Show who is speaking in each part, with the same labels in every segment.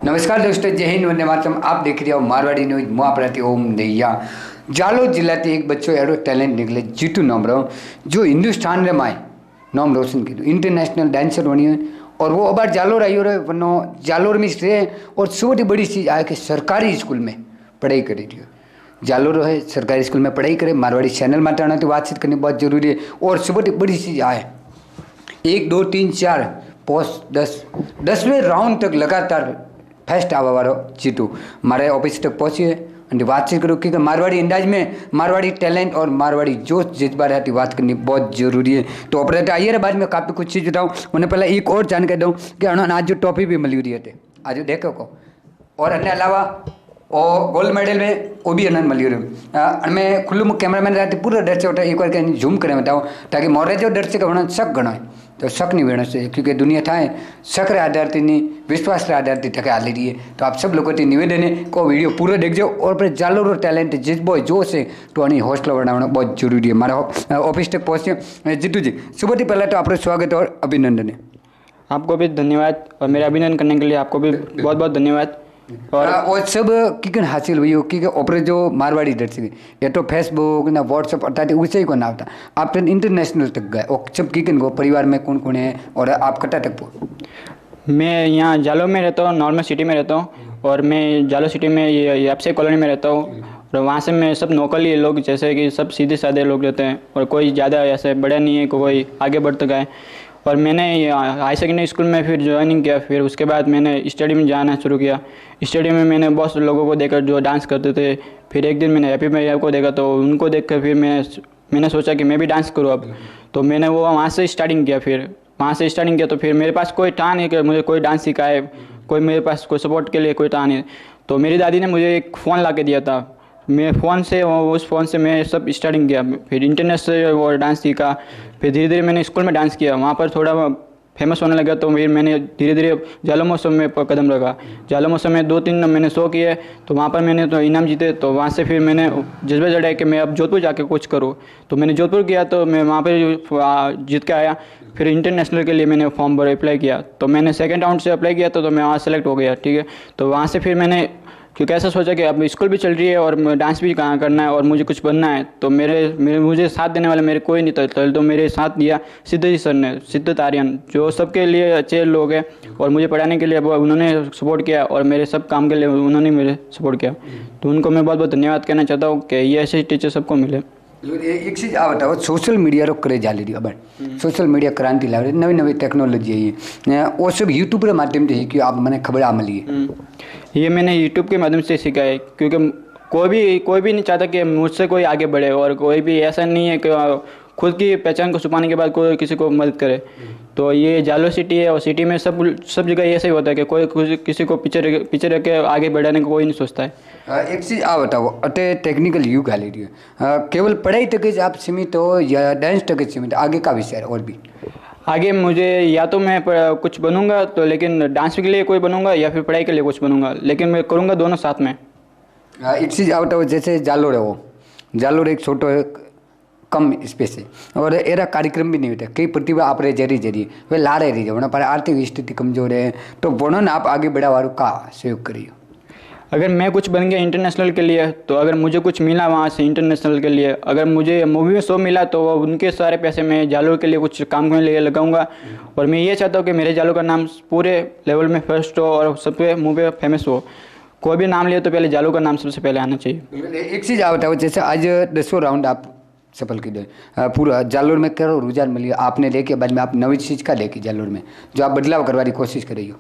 Speaker 1: नमस्कार दोस्तों, जय हिंद, वंदे मातरम। आप देख रहे हो मारवाड़ी न्यूज। मुँ आपराती ओम दैया। जालोर जिल्लाથી एक बच्चो एड़ो टेलेंट निकले, जीतू नाम रहो, जो हिंदुस्तान रे माए नाम रोशन किया, इंटरनेशनल डांसर बनी है। और वो अबार जालोर आयो रहे, वनो जालोर में रहे। और सबसे बड़ी चीज़ आए कि सरकारी स्कूल में पढ़ाई करी रही है। जालोर है सरकारी स्कूल में पढ़ाई करे। मारवाड़ी चैनल में आना तो बातचीत करनी बहुत जरूरी है। और सबसे बड़ी चीज़ आए 1 2 3 4 पोस्ट 10वें राउंड तक लगातार फर्स्ट आवा वालो जीतू मारे ऑफिस तक पहुंची है। और बातचीत करूँ कि मारवाड़ी अंदाज में मारवाड़ी टैलेंट और मारवाड़ी जोश जज्बा रहती बात करनी बहुत जरूरी है। तो ऑपरेटर आइए बाद में काफ़ी कुछ चीज़ बताऊँ। उन्हें पहले एक और जानकारी दूँ कि आज जो ट्रॉफी भी मिली रही है आज देखो को, और अन्य अलावा और गोल्ड मेडल में वो भी अनंत मिली रही। मैं खुल्लू कैमरामैन रहती पूरा दर्शक उठा एक बार कहीं झूम करें बताओ, ताकि मोरे जो दर्शक होना शक गणो है तो शक नहीं होना चाहिए, क्योंकि दुनिया था शक रे आधार नहीं विश्वास रे आधार थके हाली रही है। तो आप सब लोगों की निवेदन है को वीडियो पूरा देखो। और फिर जालोर टैलेंट जिस बॉय जो से तो आनी हौसला बढ़ाना बहुत जरूरी है। हमारा ऑफिस तक पहुँचे। जीतू जी, सुबह पहले तो आपका स्वागत और अभिनंदन है।
Speaker 2: आपको भी धन्यवाद, और मेरा अभिनंदन करने के लिए आपको भी बहुत बहुत धन्यवाद।
Speaker 1: और सब किकन हासिल हुई हो कि ओपरे जो मारवाड़ी दर्शक ये तो फेसबुक ना व्हाट्सअप अर्थात उसे ही को ना होता, आप तो इंटरनेशनल तक गए। और सब किकन को परिवार में कौन कौन है और आप कटा तक पहुँचे?
Speaker 2: मैं यहाँ जालोर में रहता हूँ, नॉर्मल सिटी में रहता हूँ। और मैं जालोर सिटी में ये एफसी कॉलोनी में रहता हूँ। और वहाँ से मैं सब नौकरी लोग, जैसे कि सब सीधे साधे लोग रहते हैं, और कोई ज़्यादा ऐसे बड़ा नहीं है, कोई आगे बढ़ गए। और मैंने हाई सेकेंडरी स्कूल में फिर ज्वाइनिंग किया। फिर उसके बाद मैंने स्टडी में जाना शुरू किया। स्टडी में मैंने बहुत से लोगों को देखा जो डांस करते थे। फिर एक दिन मैंने हैप्पी मैया को देखा, तो उनको देख कर फिर मैंने सोचा कि मैं भी डांस करूँ अब। तो मैंने वो वहाँ से स्टार्टिंग किया। फिर वहाँ से स्टार्टिंग किया तो फिर मेरे पास कोई था नहीं कि मुझे कोई डांस सिखाए, कोई मेरे पास कोई सपोर्ट के लिए कोई था नहीं। तो मेरी दादी ने मुझे एक फ़ोन ला के दिया था। मैं फ़ोन से उस फ़ोन से मैं सब स्टार्टिंग किया। फिर इंटरनेट से वो डांस सीखा। फिर धीरे धीरे मैंने स्कूल में डांस किया, वहाँ पर थोड़ा फेमस होने लगा। तो फिर मैंने धीरे धीरे जालो महोत्सव में कदम रखा। जालो महोत्सव में 2-3 मैंने शो किए, तो वहाँ पर मैंने तो इनाम जीते। तो वहाँ से फिर मैंने जज्बा जड़ाया कि मैं अब जोधपुर जाके कुछ करूँ। तो मैंने जोधपुर किया, तो मैं वहाँ पर जीत के आया। फिर इंटरनेशनल के लिए मैंने फॉर्म भर अप्लाई किया, तो मैंने सेकंड राउंड से अप्लाई किया, तो मैं वहाँ सेलेक्ट हो गया। ठीक है, तो वहाँ से फिर मैंने क्योंकि ऐसा सोचा कि अब स्कूल भी चल रही है और डांस भी कहाँ करना है और मुझे कुछ बनना है। तो मुझे साथ देने वाले मेरे कोई नहीं था। तो मेरे साथ दिया सिद्ध जी सर ने, सिद्ध आर्यन, जो सबके लिए अच्छे लोग हैं। और मुझे पढ़ाने के लिए उन्होंने सपोर्ट किया, और मेरे सब काम के लिए उन्होंने मेरे सपोर्ट किया। तो उनको मैं बहुत बहुत धन्यवाद कहना चाहता हूँ कि ये ऐसे टीचर सबको मिले।
Speaker 1: एक चीज़ आ बताओ, सोशल मीडिया रो करे जाली रही अब सोशल मीडिया क्रांति ला रही, नवी नवी टेक्नोलॉजी है वो सब यूट्यूब के माध्यम से ही कि आप मैंने खबर आ मिली है।
Speaker 2: ये मैंने यूट्यूब के माध्यम से सीखा है, क्योंकि कोई भी नहीं चाहता कि मुझसे कोई आगे बढ़े, और कोई भी ऐसा नहीं है कि खुद की पहचान को छुपाने के बाद कोई किसी को मदद करे। तो ये जालोर सिटी है, और सिटी में सब जगह ऐसा ही होता है कि कोई किसी को पीछे रख के आगे बढ़ाने को कोई नहीं सोचता है।
Speaker 1: एक चीज़ आ बताओ, अटे टेक्निकल युग हाली रही है, केवल पढ़ाई तक आप सीमित हो या डांस तक सीमित, आगे का विषय है और भी?
Speaker 2: आगे मुझे या तो मैं कुछ बनूंगा, तो लेकिन डांस के लिए कोई बनूंगा, या फिर पढ़ाई के लिए कुछ बनूंगा, लेकिन मैं करूंगा दोनों साथ में।
Speaker 1: एक चीज़ आ बताओ, जैसे जालोर है, वो जालोर एक छोटो कम स्पेस है और एरा कार्यक्रम भी नहीं होता। कई प्रतिभा आप जरिए वे ला रही है, पर आर्थिक स्थिति कमजोर है, तो वनों आप आगे बढ़ा वालों का सहयोग करिए।
Speaker 2: अगर मैं कुछ बन गया इंटरनेशनल के लिए, तो अगर मुझे कुछ मिला वहाँ से इंटरनेशनल के लिए, अगर मुझे मूवी में शो मिला, तो उनके सारे पैसे मैं जालोर के लिए कुछ काम के लिए लगाऊंगा। और मैं ये चाहता हूँ कि मेरे जालोर का नाम पूरे लेवल में फर्स्ट हो और सब पे मुँह पे फेमस हो। कोई भी नाम लिया तो पहले जालोर का नाम सबसे पहले आना चाहिए।
Speaker 1: एक चीज़ आप बताओ, जैसे आज 10वां राउंड आप सफल की दे, पूरा जालोर में करो रुझान मिली आपने लेके, बाद में आप नवी चीज़ का लेके जालोर में जो आप बदलाव करवाने की कोशिश कर रही हो?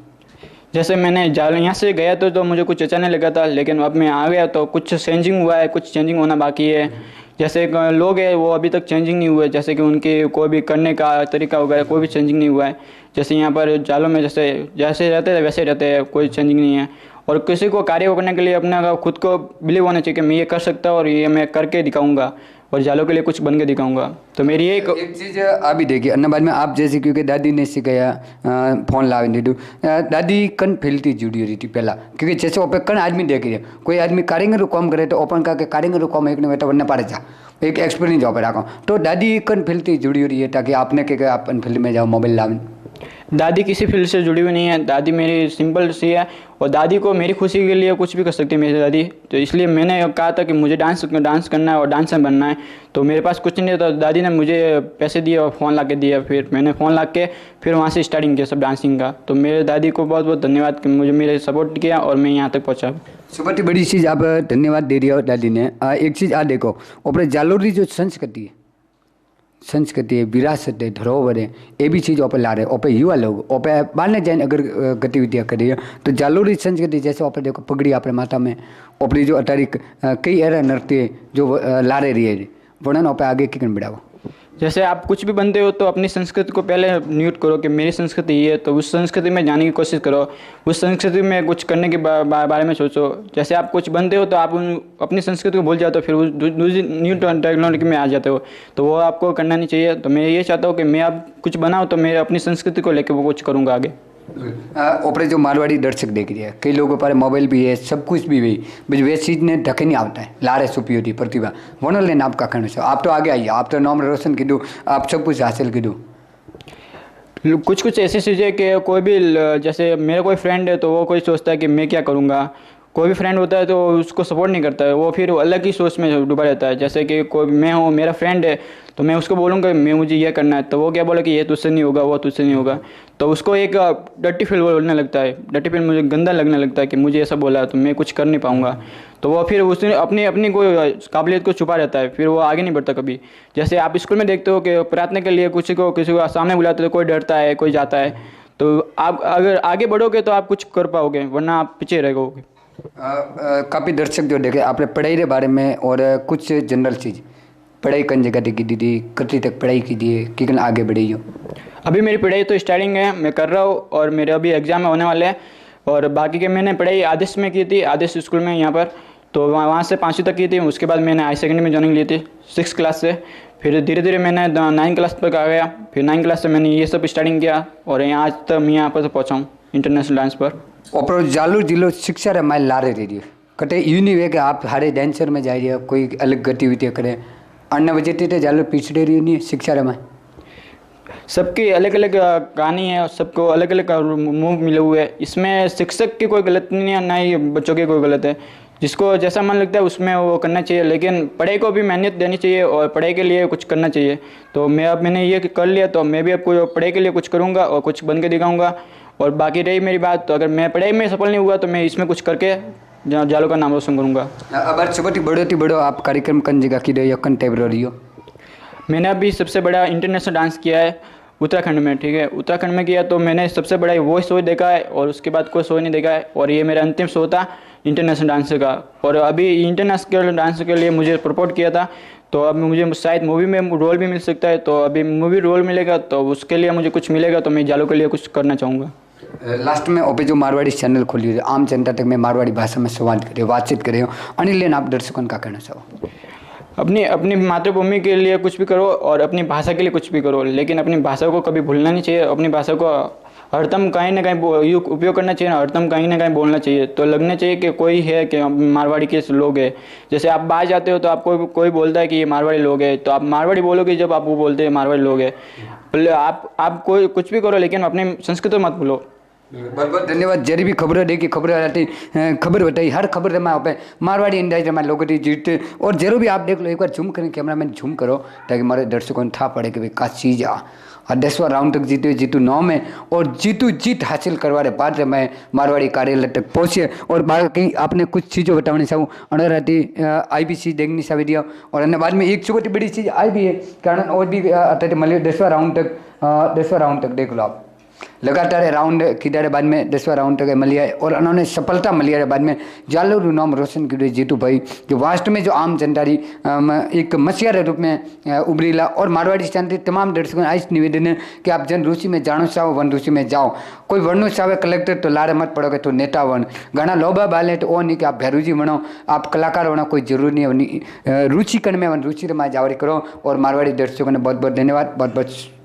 Speaker 2: जैसे मैंने यहाँ से गया तो मुझे कुछ अच्छा नहीं लगा था, लेकिन अब मैं आ गया तो कुछ चेंजिंग हुआ है, कुछ चेंजिंग होना बाकी है। जैसे लोग हैं वो अभी तक चेंजिंग नहीं हुए, जैसे कि उनके कोई भी करने का तरीका वगैरह कोई भी चेंजिंग नहीं हुआ है। जैसे यहाँ पर जालोर में जैसे रहते थे वैसे रहते हैं, कोई चेंजिंग नहीं है। और किसी को कार्य करने के लिए अपना खुद को बिलीव होना चाहिए कि मैं ये कर सकता हूँ और ये मैं करके दिखाऊंगा, और जालोर के लिए कुछ बन के दिखाऊंगा। तो मेरी एक
Speaker 1: चीज़ अभी देखिए, अन्य बाद में आप जैसे, क्योंकि दादी ने सिखाया फोन ला दीदू, दादी कन फैलती जुड़ी रही थी पहला, क्योंकि जैसे ओपे कन आदमी देखे, कोई आदमी कारीगर काम करे तो ओपन का कारीगर काम एक ने बेटा बनना पड़े जा एक एक्सपीरियंस जॉब रखा। तो दादी कन फैलती जुड़ी रही है, ताकि आपने के आप फील्ड में जाओ मोबाइल लाओ।
Speaker 2: दादी किसी फील्ड से जुड़ी हुई नहीं है, दादी मेरी सिंपल सी है और दादी को मेरी खुशी के लिए कुछ भी कर सकती है मेरी दादी। तो इसलिए मैंने कहा था कि मुझे डांस करना है और डांसर बनना है। तो मेरे पास कुछ नहीं था, दादी ने मुझे पैसे दिए और फ़ोन ला के दिया। फिर मैंने फ़ोन ला के फिर वहाँ से स्टार्टिंग किया सब डांसिंग का। तो मेरे दादी को बहुत बहुत धन्यवाद कि मुझे मेरे सपोर्ट किया और मैं यहाँ तक पहुँचा।
Speaker 1: सबसे बड़ी चीज़ आप धन्यवाद दे रही हो दादी ने। एक चीज़ आ देखो, अपने जालोरी जो संस्कृति है, विरासत है, धरोहर है, ये भी चीज़ ओपे ला रहे ओपे युवा लोग ओपे बाहर जाए अगर गतिविधियाँ करिए तो जालोरी संस्कृति जैसे ओपे देखो पगड़ी अपने माथा में ओपरी जो अटारिक कई ऐसा नृत्य जो ला रही है वर्णन ओपे आगे की बढ़ाओ।
Speaker 2: जैसे आप कुछ भी बनते हो तो अपनी संस्कृति को पहले न्यूट करो कि मेरी संस्कृति ये है, तो उस संस्कृति में जाने की कोशिश करो, उस संस्कृति में कुछ करने के बारे में सोचो। जैसे आप कुछ बनते हो तो आप अपनी संस्कृति को भूल जाते हो, फिर उस दूसरी न्यू टेक्नोलॉजी में आ जाते हो, तो वो आपको करना नहीं चाहिए। तो मैं ये चाहता हूँ कि मैं अब कुछ बनाऊँ तो मैं अपनी संस्कृति को लेकर वो कुछ करूँगा आगे।
Speaker 1: ओपरे जो मारवाड़ी दर्शक देख रही है, कई लोगों पर मोबाइल भी है, सब कुछ भी है, वे चीज़ ने ढके नहीं आता है, लारे छुपी होती प्रतिभा वनल लेना आपका कहना से आप तो आगे आइए, आप तो नाम रोशन कीधु, आप सब कुछ हासिल कीधु।
Speaker 2: कुछ ऐसी चीज़ें कि कोई भी जैसे मेरा कोई फ्रेंड है तो वो कोई सोचता है कि मैं क्या करूँगा, कोई भी फ्रेंड होता है तो उसको सपोर्ट नहीं करता है, वो फिर अलग ही सोच में डूबा रहता है। जैसे कि कोई मैं हूँ, मेरा फ्रेंड है तो मैं उसको बोलूँगा मैं मुझे ये करना है, तो वो क्या बोले कि ये तुझसे नहीं होगा, वो तुझसे नहीं होगा, तो उसको एक डर्टी फील बोलने लगता है, डर्टी फील मुझे गंदा लगने लगता है कि मुझे ऐसा बोला तो मैं कुछ कर नहीं पाऊँगा। तो वो फिर उसने अपनी अपनी कोई काबिलियत को छुपा रहता है, फिर वो आगे नहीं बढ़ता कभी। जैसे आप स्कूल में देखते हो कि प्रार्थना के लिए किसी को सामने बुलाते तो कोई डरता है, कोई जाता है, तो आप अगर आगे बढ़ोगे तो आप कुछ कर पाओगे, वरना आप पीछे रह गए।
Speaker 1: काफ़ी दर्शक जो देखे आपने पढ़ाई के बारे में और कुछ जनरल चीज़ पढ़ाई कन जगह की दीदी कति तक पढ़ाई की दी कि आगे बढ़ी हो।
Speaker 2: अभी मेरी पढ़ाई तो स्टार्टिंग है, मैं कर रहा हूँ और मेरे अभी एग्ज़ाम होने वाले हैं। और बाकी के मैंने पढ़ाई आदेश में की थी, आदेश स्कूल में यहाँ पर, तो वहाँ से 5वीं तक की थी। उसके बाद मैंने हाई सेकेंडरी में ज्वाइनिंग ली थी 6 क्लास से, फिर धीरे धीरे मैंने 9 क्लास तक आ गया, फिर 9 क्लास से मैंने ये सब स्टार्टिंग किया और यहाँ आज तक मैं यहाँ पर पहुँचा हूँ इंटरनेशनल डांस पर।
Speaker 1: और जालूर जिलो शिक्षा रे माइल लारे रही है कटे यूँ नहीं है कि आप हरे डांसर में जाइए कोई अलग गतिविधियाँ करें अन्य वजह से जालूर पिछड़े रही नहीं है शिक्षा रे में।
Speaker 2: सबकी अलग अलग कहानी है और सबको अलग अलग मूव मिले हुए हैं। इसमें शिक्षक की कोई गलत नहीं है, ना ही बच्चों की कोई गलत है। जिसको जैसा मन लगता है उसमें वो करना चाहिए, लेकिन पढ़ाई को भी मेहनत देनी चाहिए और पढ़ाई के लिए कुछ करना चाहिए। तो मैंने ये कर लिया तो मैं भी अब कोई पढ़ाई के लिए कुछ करूँगा और कुछ बन के दिखाऊँगा। और बाकी रही मेरी बात, तो अगर मैं पढ़ाई में सफल नहीं हुआ तो मैं इसमें कुछ करके जालो का नाम रोशन करूँगा।
Speaker 1: अब छोटी बड़ो आप कार्यक्रम कन जगह की रही हो, कन टाइप रही हो?
Speaker 2: मैंने अभी सबसे बड़ा इंटरनेशनल डांस किया है उत्तराखंड में, ठीक है, उत्तराखंड में किया। तो मैंने सबसे बड़ा वो शो देखा है और उसके बाद कोई शो नहीं देखा है, और ये मेरा अंतिम शो था इंटरनेशनल डांस का। और अभी इंटरनेशनल डांस के लिए मुझे प्रपोज किया था, तो अब मुझे शायद मूवी में रोल भी मिल सकता है। तो अभी मूवी रोल मिलेगा तो उसके लिए मुझे कुछ मिलेगा, तो मैं जालो के लिए कुछ करना चाहूँगा।
Speaker 1: लास्ट में ओपे जो मारवाड़ी चैनल खोली है, आम जनता तक में मारवाड़ी भाषा में संवाद करे, बातचीत करे, अनिल आप दर्शकों का कहना चाहो?
Speaker 2: अपनी अपनी मातृभूमि के लिए कुछ भी करो और अपनी भाषा के लिए कुछ भी करो, लेकिन अपनी भाषा को कभी भूलना नहीं चाहिए। अपनी भाषा को हरदम कहीं ना कहीं उपयोग करना चाहिए, हरदम कहीं ना कहीं बोलना चाहिए। तो लगना चाहिए कि कोई है कि मारवाड़ी के लोग हैं। जैसे आप बाहर जाते हो तो आपको कोई बोलता है कि ये मारवाड़ी लोग हैं, तो आप मारवाड़ी बोलोगे जब आप वो बोलते हैं मारवाड़ी लोग हैं। आप कोई कुछ भी करो लेकिन अपनी संस्कृति मत भूलो।
Speaker 1: बहुत बहुत धन्यवाद। जरी भी खबर देखी खबर आती खबर बताई, हर खबर रहा पे मारवाड़ी अंदाज रहा लोगों की जीत। और जरूर भी आप देख लो, एक बार झूम करें कैमरा मैन झूम करो ताकि हमारे दर्शकों को था पड़े कि भाई का चीज़ आ। और 10वां राउंड तक जीतू 9 में और जीत हासिल करवाने बाद मैं मारवाड़ी कार्यालय तक पहुँचे। और बाकी आपने कुछ चीज़ों बताने चाहूँ अगर आती IBC देखनी सा वीडियो। और अन्य बाद में एक छोटी बड़ी चीज़ आई भी है कारण और भी मतलब 10वां राउंड तक देख लो आप, लगातार राउंड किधर बाद में 10वां राउंड तक मिलिया है और उन्होंने सफलता मिली है। बाद में जालोर नाम रोशन किया जीतू भाई, जो वास्तव में जो आम जनता एक मसीहा के रूप में उभरीला। और मारवाड़ी शांति तमाम दर्शकों आज निवेदन है कि आप जन रुचि में जानो चाहो वन रुचि में जाओ। कोई वरणो चाहे कलेक्टर तो लारे मत पड़ोगे तो नेता वन, घना लोभा बाले तो वो नहीं कि आप भैरूजी बनो, आप कलाकार बनो, कोई जरूरी नहीं है। रुचि करने में वन रुचि रमा जावरी करो। और मारवाड़ी दर्शकों ने बहुत बहुत धन्यवाद, बहुत बहुत